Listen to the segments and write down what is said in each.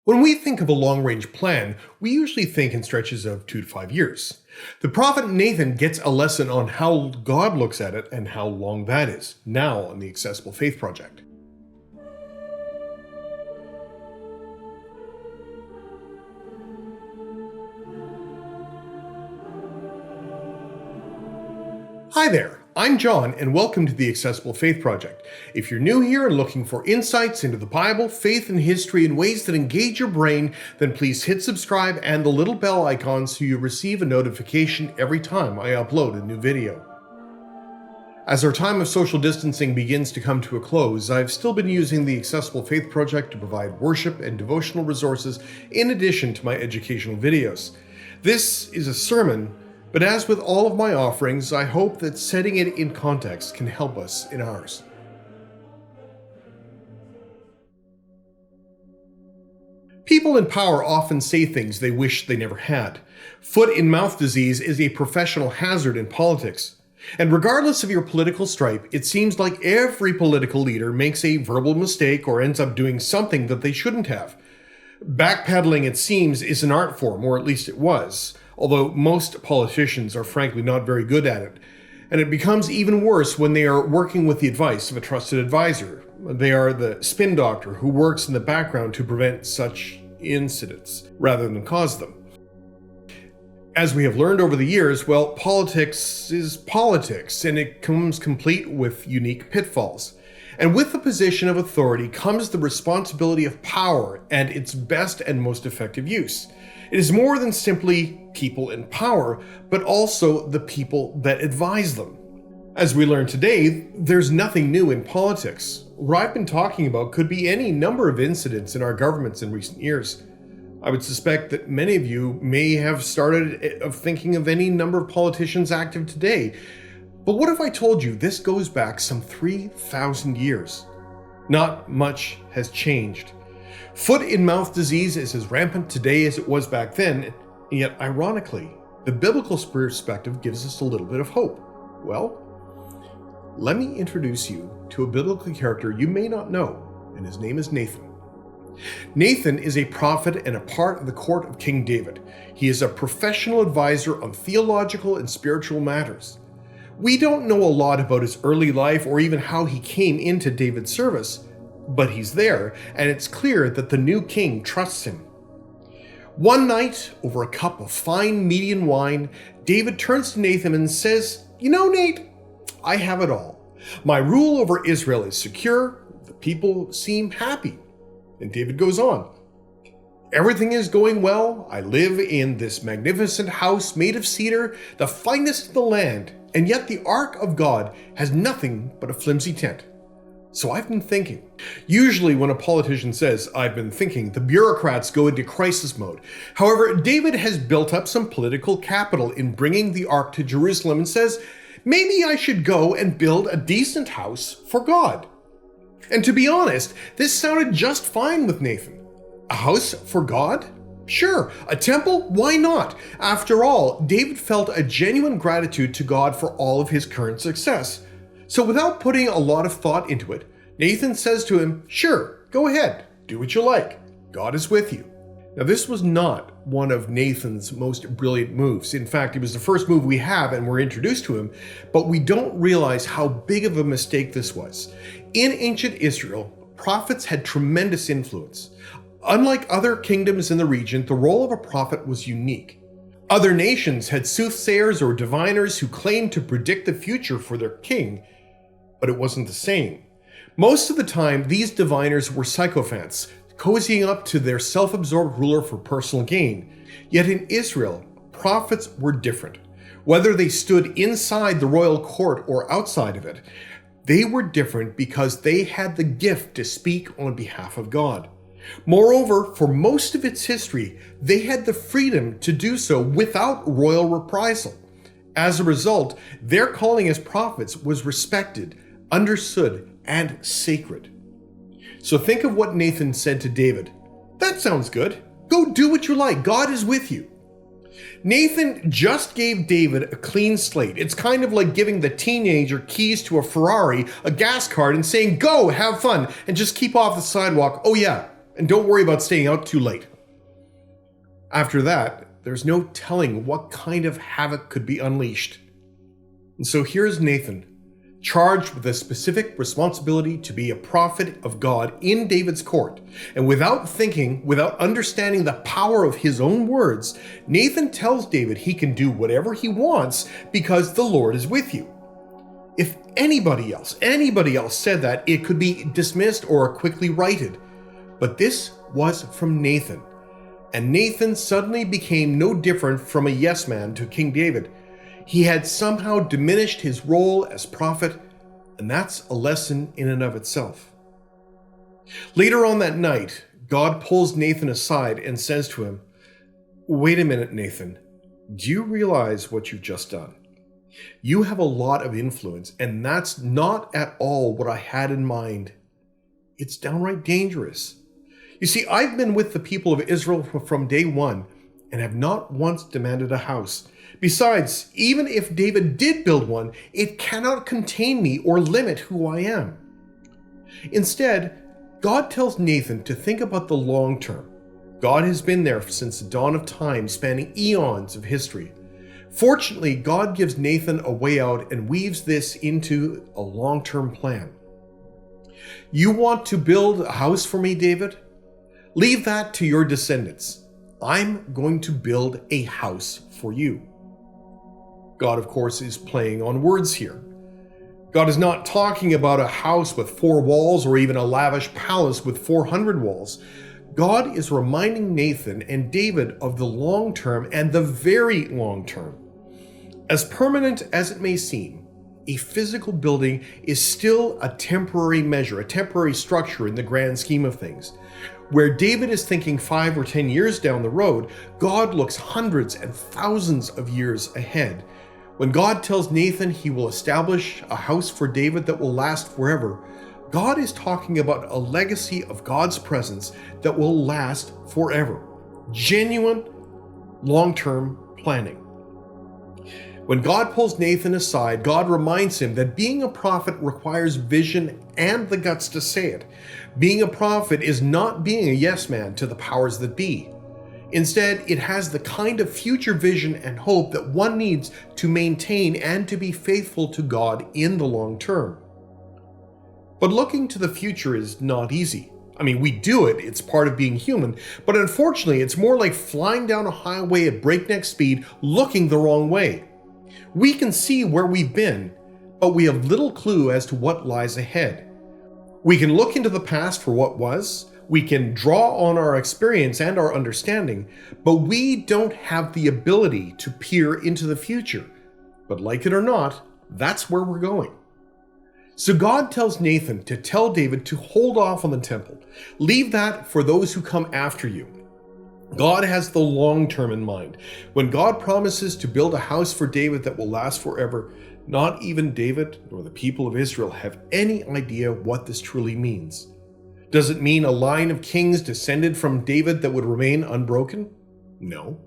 When we think of a long-range plan, we usually think in stretches of 2 to 5 years. The prophet Nathan gets a lesson on how God looks at it and how long that is, now on the Accessible Faith Project. Hi there, I'm John, and welcome to the Accessible Faith Project. If you're new here and looking for insights into the Bible, faith, and history in ways that engage your brain, then please hit subscribe and the little bell icon so you receive a notification every time I upload a new video. As our time of social distancing begins to come to a close, I've still been using the Accessible Faith Project to provide worship and devotional resources in addition to my educational videos. This is a sermon, but as with all of my offerings, I hope that setting it in context can help us in ours. People in power often say things they wish they never had. Foot-and-mouth disease is a professional hazard in politics. And regardless of your political stripe, it seems like every political leader makes a verbal mistake or ends up doing something that they shouldn't have. Backpedaling, it seems, is an art form, or at least it was. Although most politicians are frankly not very good at it. And it becomes even worse when they are working with the advice of a trusted advisor. They are the spin doctor who works in the background to prevent such incidents, rather than cause them. As we have learned over the years, well, politics is politics, and it comes complete with unique pitfalls. And with the position of authority comes the responsibility of power and its best and most effective use. It is more than simply people in power, but also the people that advise them. As we learn today, there's nothing new in politics. What I've been talking about could be any number of incidents in our governments in recent years. I would suspect that many of you may have started thinking of any number of politicians active today. But what if I told you this goes back some 3,000 years? Not much has changed. Foot-and-mouth disease is as rampant today as it was back then, and yet ironically, the biblical perspective gives us a little bit of hope. Well, let me introduce you to a biblical character you may not know, and his name is Nathan. Nathan is a prophet and a part of the court of King David. He is a professional advisor on theological and spiritual matters. We don't know a lot about his early life or even how he came into David's service, but he's there, and it's clear that the new king trusts him. One night, over a cup of fine Median wine, David turns to Nathan and says, "You know, Nate, I have it all. My rule over Israel is secure, the people seem happy." And David goes on, "Everything is going well. I live in this magnificent house made of cedar, the finest in the land, and yet the ark of God has nothing but a flimsy tent. So I've been thinking." Usually when a politician says, "I've been thinking," the bureaucrats go into crisis mode. However, David has built up some political capital in bringing the ark to Jerusalem and says, maybe I should go and build a decent house for God. And to be honest, this sounded just fine with Nathan. A house for God? Sure. A temple? Why not? After all, David felt a genuine gratitude to God for all of his current success. So without putting a lot of thought into it, Nathan says to him, "Sure, go ahead, do what you like. God is with you." Now this was not one of Nathan's most brilliant moves. In fact, it was the first move we have and we're introduced to him, but we don't realize how big of a mistake this was. In ancient Israel, prophets had tremendous influence. Unlike other kingdoms in the region, the role of a prophet was unique. Other nations had soothsayers or diviners who claimed to predict the future for their king, but it wasn't the same. Most of the time, these diviners were sycophants, cozying up to their self-absorbed ruler for personal gain. Yet in Israel, prophets were different. Whether they stood inside the royal court or outside of it, they were different because they had the gift to speak on behalf of God. Moreover, for most of its history, they had the freedom to do so without royal reprisal. As a result, their calling as prophets was respected, understood, and sacred. So think of what Nathan said to David. "That sounds good. Go do what you like. God is with you." Nathan just gave David a clean slate. It's kind of like giving the teenager keys to a Ferrari, a gas card, and saying, "Go, have fun, and just keep off the sidewalk. Oh yeah, and don't worry about staying out too late. After that, there's no telling what kind of havoc could be unleashed. And so here's Nathan, charged with a specific responsibility to be a prophet of God in David's court. And without thinking, without understanding the power of his own words, Nathan tells David he can do whatever he wants because the Lord is with you. If anybody else said that, it could be dismissed or quickly righted. But this was from Nathan. And Nathan suddenly became no different from a yes man to King David. He had somehow diminished his role as prophet, and that's a lesson in and of itself. Later on that night, God pulls Nathan aside and says to him, "Wait a minute, Nathan. Do you realize what you've just done? You have a lot of influence, and that's not at all what I had in mind. It's downright dangerous. You see, I've been with the people of Israel from day one and have not once demanded a house. Besides, even if David did build one, it cannot contain me or limit who I am." Instead, God tells Nathan to think about the long term. God has been there since the dawn of time, spanning eons of history. Fortunately, God gives Nathan a way out and weaves this into a long-term plan. "You want to build a house for me, David? Leave that to your descendants. I'm going to build a house for you." God, of course, is playing on words here. God is not talking about a house with 4 walls or even a lavish palace with 400 walls. God is reminding Nathan and David of the long term and the very long term. As permanent as it may seem, a physical building is still a temporary measure, a temporary structure in the grand scheme of things. Where David is thinking 5 or 10 years down the road, God looks hundreds and thousands of years ahead. When God tells Nathan he will establish a house for David that will last forever, God is talking about a legacy of God's presence that will last forever. Genuine, long-term planning. When God pulls Nathan aside, God reminds him that being a prophet requires vision and the guts to say it. Being a prophet is not being a yes man to the powers that be. Instead, it has the kind of future vision and hope that one needs to maintain and to be faithful to God in the long term. But looking to the future is not easy. I mean, we do it, it's part of being human, but unfortunately, it's more like flying down a highway at breakneck speed looking the wrong way. We can see where we've been, but we have little clue as to what lies ahead. We can look into the past for what was, we can draw on our experience and our understanding, but we don't have the ability to peer into the future. But like it or not, that's where we're going. So God tells Nathan to tell David to hold off on the temple. Leave that for those who come after you. God has the long term in mind. When God promises to build a house for David that will last forever, not even David nor the people of Israel have any idea what this truly means. Does it mean a line of kings descended from David that would remain unbroken? No.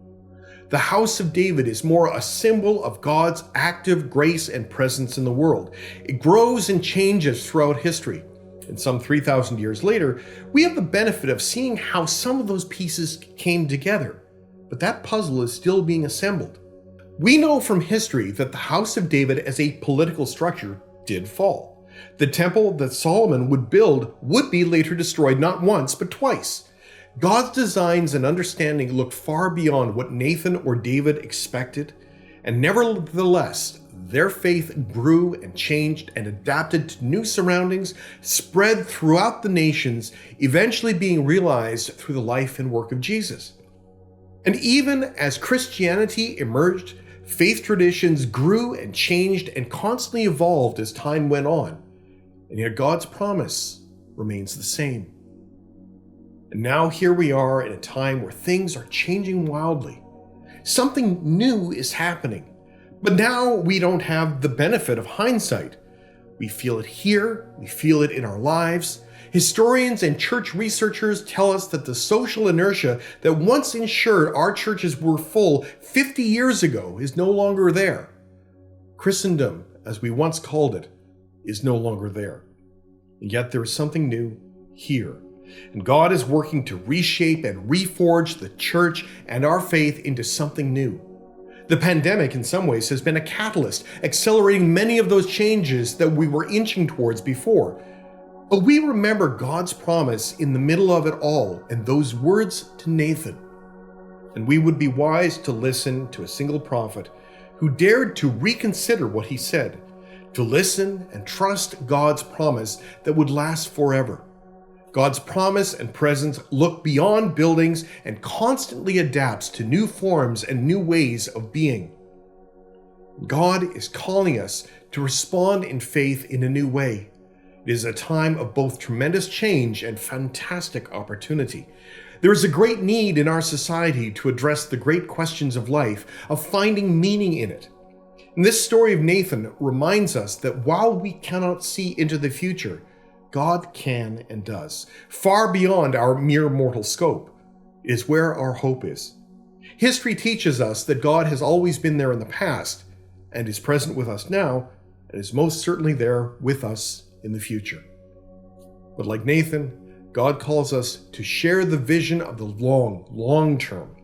The house of David is more a symbol of God's active grace and presence in the world. It grows and changes throughout history. And some 3,000 years later, we have the benefit of seeing how some of those pieces came together. But that puzzle is still being assembled. We know from history that the house of David as a political structure did fall. The temple that Solomon would build would be later destroyed not once, but twice. God's designs and understanding looked far beyond what Nathan or David expected, and nevertheless, their faith grew and changed and adapted to new surroundings, spread throughout the nations, eventually being realized through the life and work of Jesus. And even as Christianity emerged, faith traditions grew and changed and constantly evolved as time went on. And yet God's promise remains the same. And now here we are in a time where things are changing wildly. Something new is happening. But now we don't have the benefit of hindsight. We feel it here, we feel it in our lives. Historians and church researchers tell us that the social inertia that once ensured our churches were full 50 years ago is no longer there. Christendom, as we once called it, is no longer there. And yet there is something new here. And God is working to reshape and reforge the church and our faith into something new. The pandemic, in some ways, has been a catalyst, accelerating many of those changes that we were inching towards before. But we remember God's promise in the middle of it all and those words to Nathan. And we would be wise to listen to a single prophet who dared to reconsider what he said, to listen and trust God's promise that would last forever. God's promise and presence look beyond buildings and constantly adapts to new forms and new ways of being. God is calling us to respond in faith in a new way. It is a time of both tremendous change and fantastic opportunity. There is a great need in our society to address the great questions of life, of finding meaning in it. And this story of Nathan reminds us that while we cannot see into the future, God can and does, far beyond our mere mortal scope. It is where our hope is. History teaches us that God has always been there in the past, and is present with us now, and is most certainly there with us in the future. But like Nathan, God calls us to share the vision of the long term,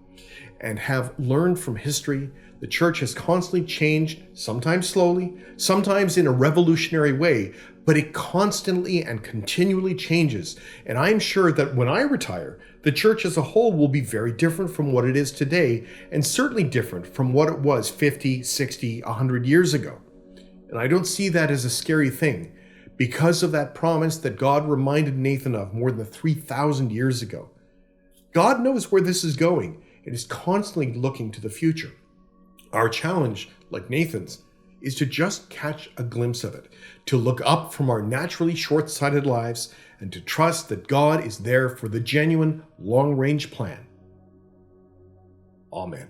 and have learned from history. The church has constantly changed, sometimes slowly, sometimes in a revolutionary way, but it constantly and continually changes. And I'm sure that when I retire, the church as a whole will be very different from what it is today, and certainly different from what it was 50, 60, 100 years ago. And I don't see that as a scary thing, because of that promise that God reminded Nathan of more than 3,000 years ago. God knows where this is going and is constantly looking to the future. Our challenge, like Nathan's, is to just catch a glimpse of it, to look up from our naturally short-sighted lives, and to trust that God is there for the genuine long-range plan. Amen.